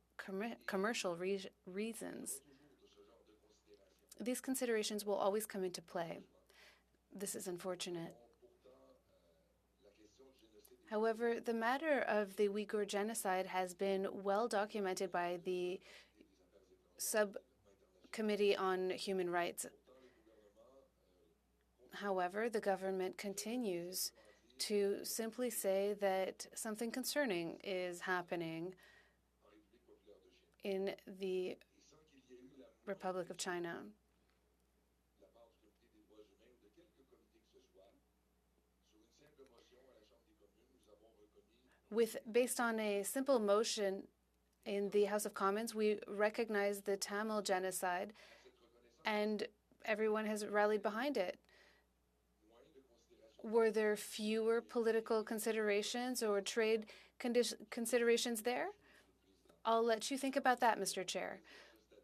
commercial reasons. These considerations will always come into play. This is unfortunate. However, the matter of the Uyghur genocide has been well documented by the Subcommittee on Human Rights. However, the government continues to simply say that something concerning is happening in the Republic of China. Based on a simple motion in the House of Commons, we recognize the Tamil genocide, and everyone has rallied behind it. Were there fewer political considerations or trade considerations there? I'll let you think about that, Mr. Chair.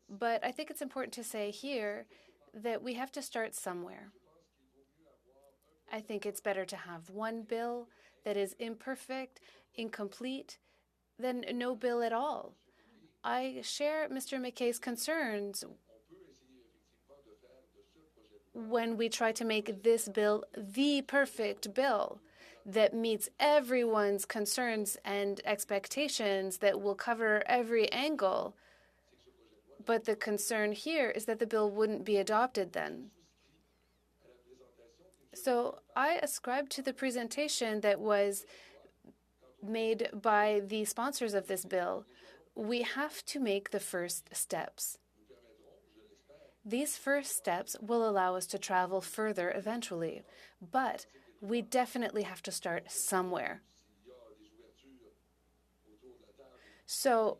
But I think it's important to say here that we have to start somewhere. I think it's better to have one bill that is imperfect, incomplete, than no bill at all. I share Mr. McKay's concerns when we try to make this bill the perfect bill that meets everyone's concerns and expectations, that will cover every angle. But the concern here is that the bill wouldn't be adopted then. So I ascribe to the presentation that was made by the sponsors of this bill. We have to make the first steps. These first steps will allow us to travel further eventually, but we definitely have to start somewhere. So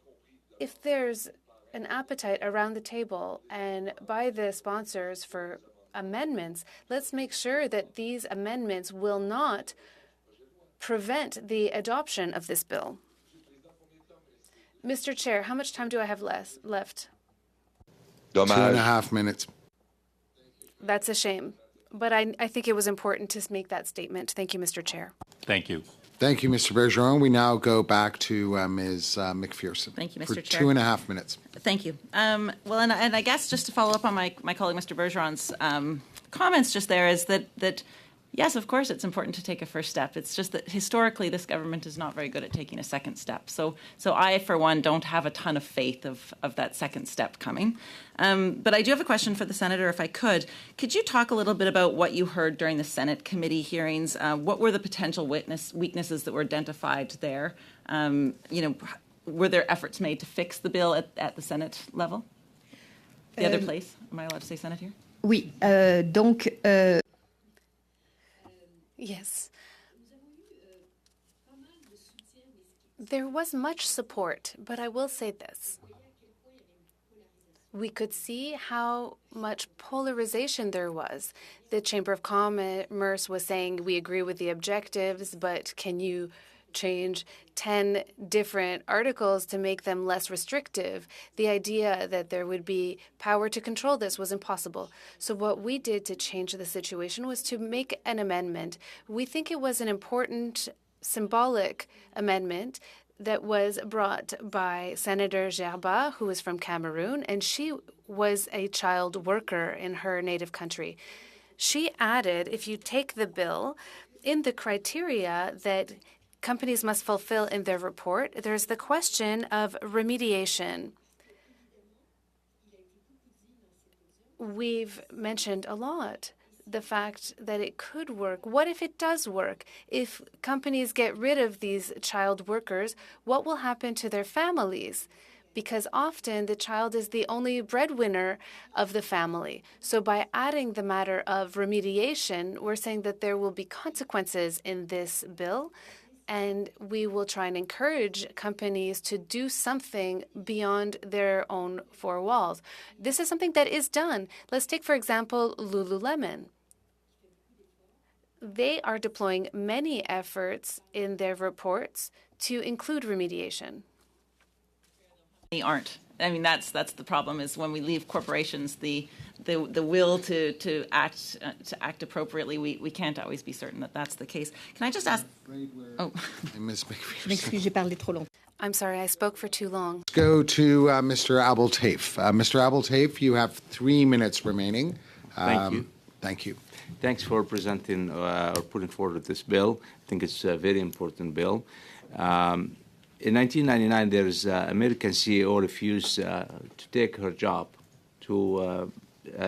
if there's an appetite around the table and by the sponsors for amendments, let's make sure that these amendments will not prevent the adoption of this bill. Mr. Chair, how much time do I have left? 2.5 minutes. That's a shame. But I think it was important to make that statement. Thank you, Mr. Chair. Thank you. Thank you, Mr. Bergeron. We now go back to Ms. McPherson. Thank you, Mr. For Chair. 2.5 minutes. Thank you. Well, and I guess just to follow up on my colleague Mr. Bergeron's comments just there is that yes, of course, it's important to take a first step. It's just that historically, this government is not very good at taking a second step. So I, for one, don't have a ton of faith of that second step coming. But I do have a question for the senator, if I could. Could you talk a little bit about what you heard during the Senate committee hearings? What were the potential weaknesses that were identified there? Were there efforts made to fix the bill at the Senate level? The other place? Am I allowed to say Senate here? Oui, donc... Yes. There was much support, but I will say this. We could see how much polarization there was. The Chamber of Commerce was saying, we agree with the objectives, but can you change 10 different articles to make them less restrictive? The idea that there would be power to control this was impossible. So what we did to change the situation was to make an amendment. We think it was an important symbolic amendment that was brought by Senator Gerba, who is from Cameroon, and she was a child worker in her native country. She added, if you take the bill, in the criteria that companies must fulfill in their report, there's the question of remediation. We've mentioned a lot the fact that it could work. What if it does work? If companies get rid of these child workers, what will happen to their families? Because often the child is the only breadwinner of the family. So by adding the matter of remediation, we're saying that there will be consequences in this bill, and we will try and encourage companies to do something beyond their own four walls. This is something that is done. Let's take, for example, Lululemon. They are deploying many efforts in their reports to include remediation. They aren't. I mean, that's the problem. Is when we leave corporations, the will to act appropriately. We can't always be certain that that's the case. Can I just ask? Oh, Ms. McPherson. M'excuse, j'ai parlé trop long. I'm sorry, I spoke for too long. Let's go to Mr. Abeltaif. Mr. Abeltaif, you have 3 minutes remaining. Thank you. Thank you. Thanks for presenting or putting forward this bill. I think it's a very important bill. In 1999, there's an American CEO refused to take her job to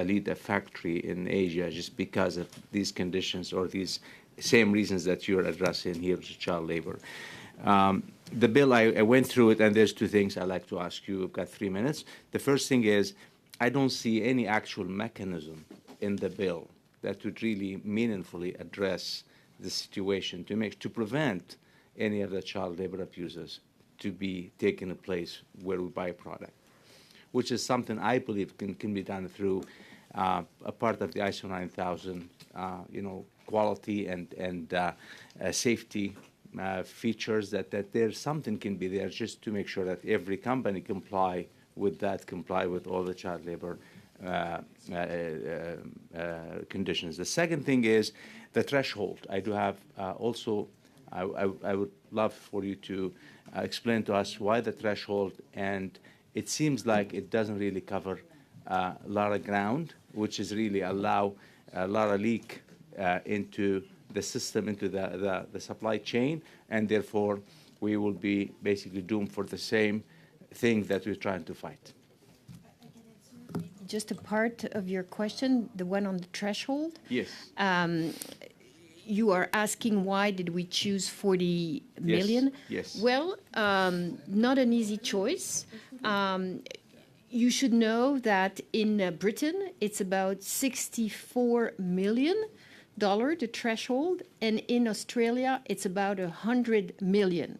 lead a factory in Asia just because of these conditions or these same reasons that you're addressing here, which is child labor. The bill, I went through it, and there's two things I'd like to ask you. We've got 3 minutes. The first thing is, I don't see any actual mechanism in the bill that would really meaningfully address the situation to prevent any of the child labor abuses to be taking place where we buy a product, which is something I believe can be done through a part of the ISO 9000, quality and safety features that there's something can be there just to make sure that every company comply with all the child labor conditions. The second thing is the threshold. I do have also, I would love for you to explain to us why the threshold, and it seems like it doesn't really cover a lot of ground, which is really allow a lot of leak into the system, into the supply chain, and therefore we will be basically doomed for the same thing that we're trying to fight. Just a part of your question, the one on the threshold. Yes. You are asking why did we choose 40 million? Yes. Well, not an easy choice. You should know that in Britain, it's about $64 million, the threshold, and in Australia, it's about $100 million.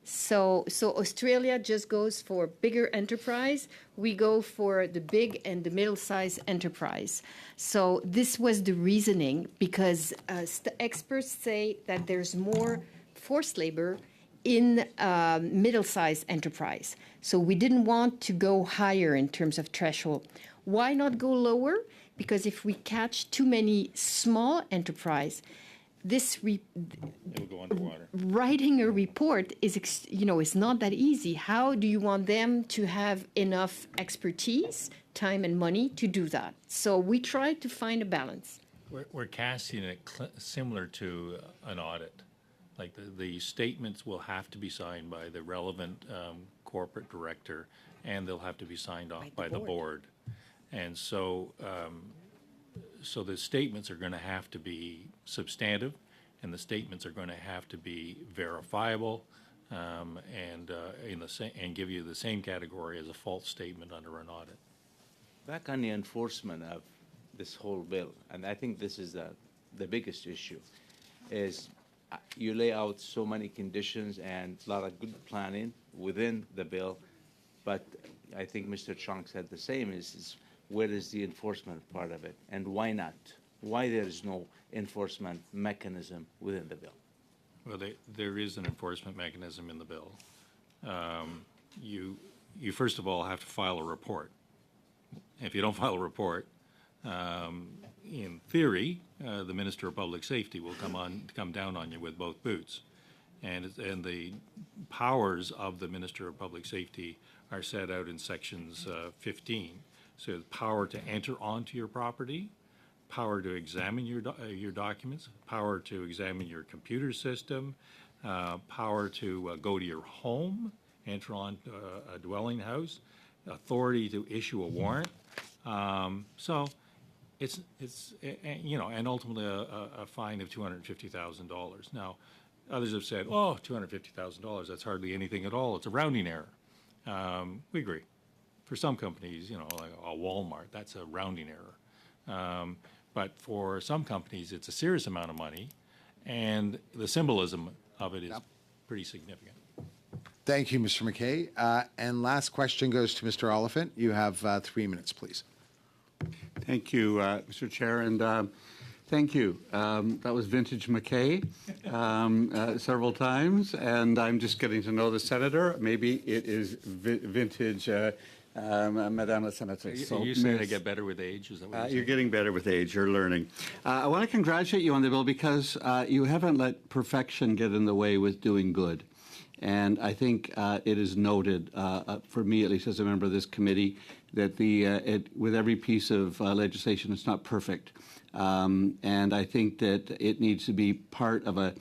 So Australia just goes for bigger enterprise. We go for the big and the middle-sized enterprise. So this was the reasoning, because experts say that there's more forced labor in middle-sized enterprise. So we didn't want to go higher in terms of threshold. Why not go lower? Because if we catch too many small enterprise, It'll go underwater. writing a report is not that easy. How do you want them to have enough expertise, time, and money to do that? So we try to find a balance. We're casting it similar to an audit. Like the statements will have to be signed by the relevant corporate director, and they'll have to be signed off by the board. And so so the statements are going to have to be substantive, and the statements are going to have to be verifiable, and give you the same category as a false statement under an audit. Back on the enforcement of this whole bill, and I think this is the biggest issue, is you lay out so many conditions and a lot of good planning within the bill, but I think Mr. Chong said the same, is where is the enforcement part of it, and why not? Why there is no enforcement mechanism within the bill? Well, there is an enforcement mechanism in the bill. You first of all have to file a report. If you don't file a report, in theory, the Minister of Public Safety will come down on you with both boots, and the powers of the Minister of Public Safety are set out in sections 15. So the power to enter onto your property, power to examine your documents, power to examine your computer system, power to go to your home, enter on a dwelling house, authority to issue a warrant. So it's and ultimately a fine of $250,000. Now, others have said, oh, $250,000, that's hardly anything at all. It's a rounding error. We agree. For some companies, like a Walmart, that's a rounding error. But for some companies, it's a serious amount of money, and the symbolism of it is pretty significant. Thank you, Mr. McKay. And last question goes to Mr. Oliphant. You have 3 minutes, please. Thank you, Mr. Chair, and thank you. That was vintage McKay several times, and I'm just getting to know the senator. Maybe it is vintage Madame la Sénatrice. So you say I get better with age? Is that what you're getting better with age. You're learning. I want to congratulate you on the bill because you haven't let perfection get in the way with doing good. And I think it is noted, for me at least as a member of this committee, that with every piece of legislation, it's not perfect. And I think that it needs to be part of a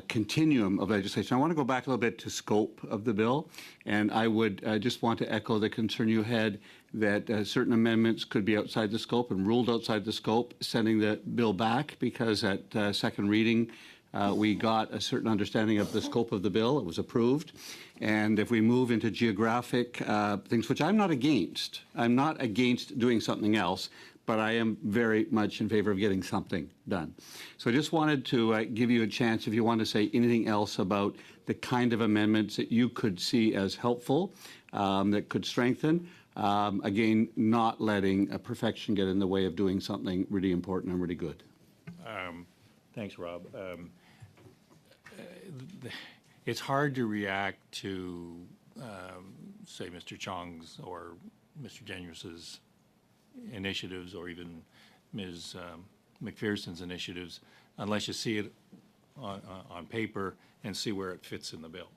continuum of legislation. I want to go back a little bit to scope of the bill, and I would just want to echo the concern you had that certain amendments could be outside the scope and ruled outside the scope, sending the bill back because at second reading we got a certain understanding of the scope of the bill. It was approved. And if we move into geographic things, which I'm not against doing something else, but I am very much in favor of getting something done. So I just wanted to give you a chance if you want to say anything else about the kind of amendments that you could see as helpful, that could strengthen. Again, not letting perfection get in the way of doing something really important and really good. Thanks, Rob. It's hard to react to, say, Mr. Chong's or Mr. Generous's initiatives, or even Ms. McPherson's initiatives, unless you see it on paper and see where it fits in the bill.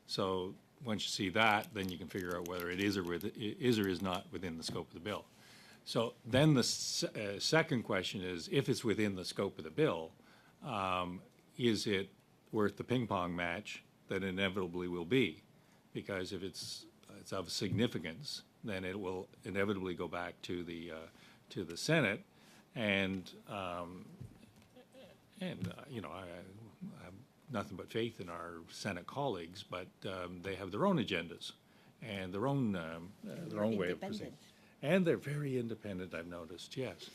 So once you see that, then you can figure out whether it is or is not within the scope of the bill. So then the second question is, if it's within the scope of the bill, is it worth the ping pong match that inevitably will be? Because if it's of significance, then it will inevitably go back to the Senate, and I have nothing but faith in our Senate colleagues, but they have their own agendas and their own way of proceeding, and they're very independent. I've noticed, yes.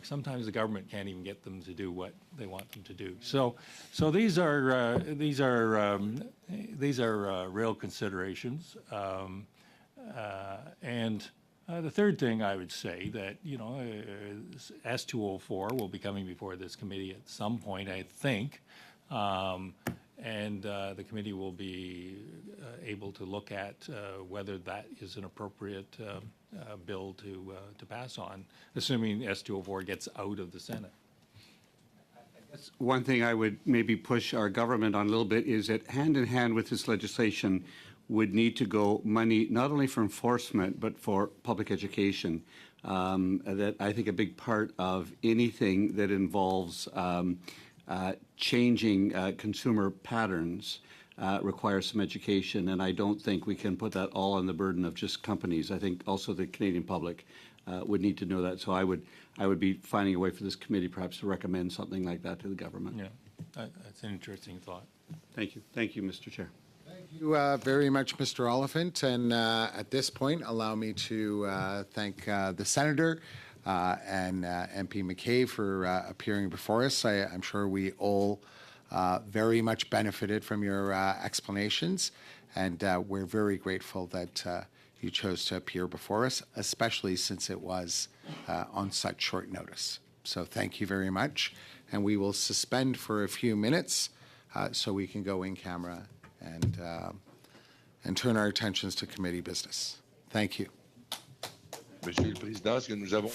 Sometimes the government can't even get them to do what they want them to do. So these are real considerations. And the third thing I would say that, S204 will be coming before this committee at some point, I think. And the committee will be able to look at whether that is an appropriate bill to pass on, assuming S204 gets out of the Senate. One thing I would maybe push our government on a little bit is that hand in hand with this legislation would need to go money not only for enforcement but for public education. That I think a big part of anything that involves changing consumer patterns requires some education, and I don't think we can put that all on the burden of just companies. I think also the Canadian public would need to know that. So I would be finding a way for this committee perhaps to recommend something like that to the government. Yeah, that's an interesting thought. Thank you. Thank you, Mr. Chair. Thank you very much, Mr. Oliphant. And at this point, allow me to thank the Senator and MP McKay for appearing before us. I'm sure we all very much benefited from your explanations, and we're very grateful that you chose to appear before us, especially since it was on such short notice. So thank you very much, and we will suspend for a few minutes so we can go in camera and turn our attentions to committee business. Thank you. Monsieur le Président, ce que nous avons...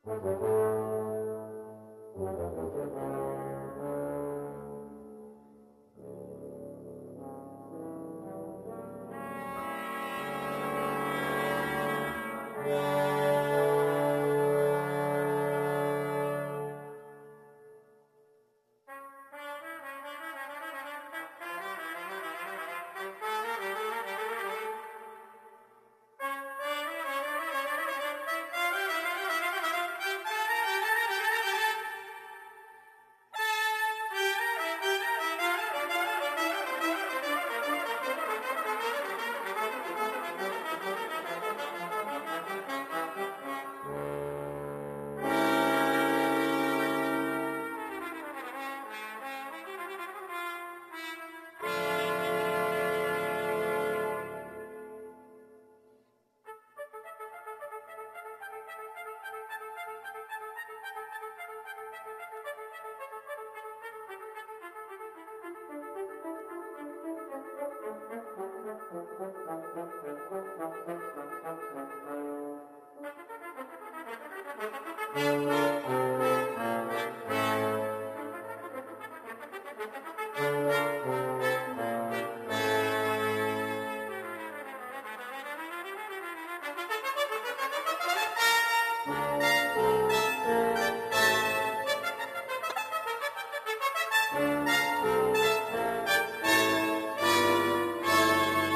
Thank you.